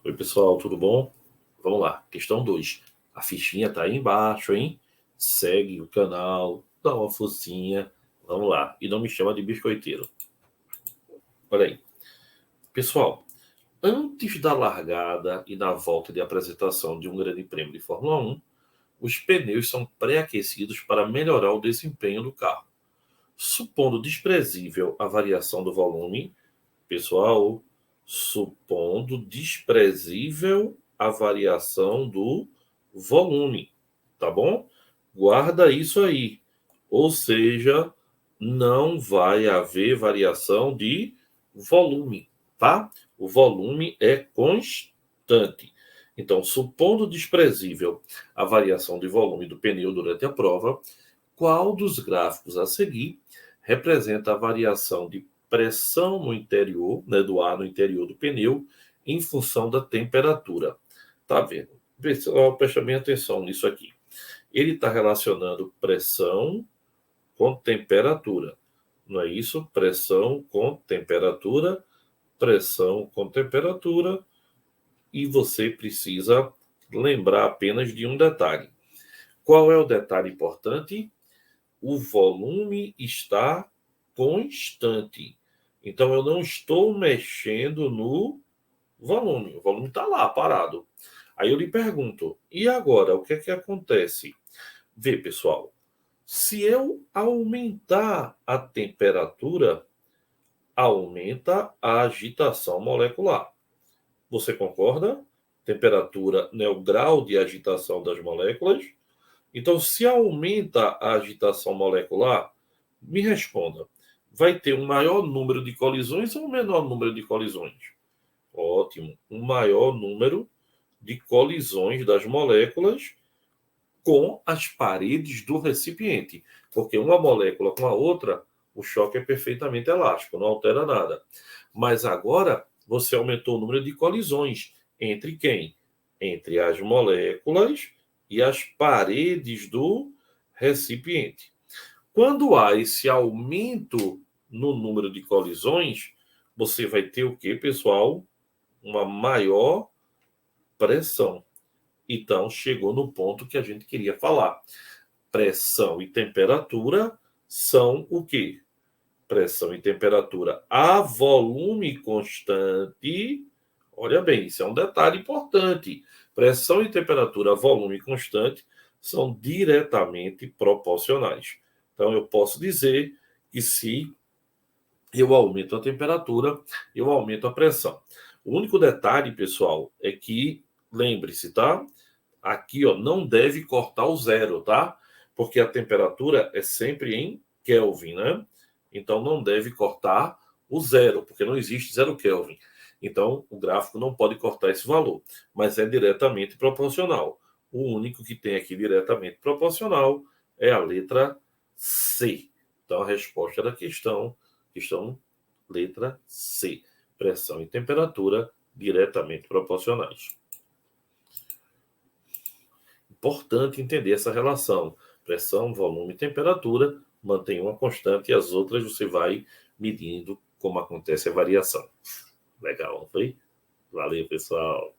Oi, pessoal, tudo bom? Vamos lá, questão 2. A fichinha tá aí embaixo, hein? Segue o canal, dá uma forcinha. Vamos lá. E não me chama de biscoiteiro. Olha aí. Pessoal, antes da largada e da volta de apresentação de um grande prêmio de Fórmula 1, os pneus são pré-aquecidos para melhorar o desempenho do carro. Supondo desprezível a variação do volume, pessoal, supondo desprezível a variação do volume, tá bom? Guarda isso aí. Ou seja, não vai haver variação de volume, tá? O volume é constante. Então, supondo desprezível a variação de volume do pneu durante a prova, qual dos gráficos a seguir representa a variação de pressão no interior, né, do ar no interior do pneu, em função da temperatura? Tá vendo? Pessoal, presta bem atenção nisso aqui. Ele está relacionando pressão com temperatura. Não é isso? Pressão com temperatura, pressão com temperatura. E você precisa lembrar apenas de um detalhe. Qual é o detalhe importante? O volume está constante. Então, eu não estou mexendo no volume. O volume está lá, parado. Aí eu lhe pergunto, e agora, o que é que acontece? Vê, pessoal, se eu aumentar a temperatura, aumenta a agitação molecular. Você concorda? Temperatura, né, o grau de agitação das moléculas. Então, se aumenta a agitação molecular, me responda, vai ter um maior número de colisões ou um menor número de colisões? Ótimo, um maior número de colisões das moléculas com as paredes do recipiente, porque uma molécula com a outra, o choque é perfeitamente elástico, não altera nada. Mas agora você aumentou o número de colisões entre quem? Entre as moléculas e as paredes do recipiente. Quando há esse aumento no número de colisões, você vai ter o que, pessoal? Uma maior pressão. Então, chegou no ponto que a gente queria falar. Pressão e temperatura são o quê? Pressão e temperatura a volume constante. Olha bem, isso é um detalhe importante. Pressão e temperatura a volume constante são diretamente proporcionais. Então, eu posso dizer que se eu aumento a temperatura, eu aumento a pressão. O único detalhe, pessoal, é que, lembre-se, tá? Aqui, ó, não deve cortar o zero, tá? Porque a temperatura é sempre em Kelvin, né? Então, não deve cortar o zero, porque não existe zero Kelvin. Então, o gráfico não pode cortar esse valor, mas é diretamente proporcional. O único que tem aqui diretamente proporcional é a letra C. Então, a resposta da questão letra C. Pressão e temperatura diretamente proporcionais. Importante entender essa relação. Pressão, volume e temperatura mantém uma constante e as outras você vai medindo como acontece a variação. Legal, não foi? Valeu, pessoal.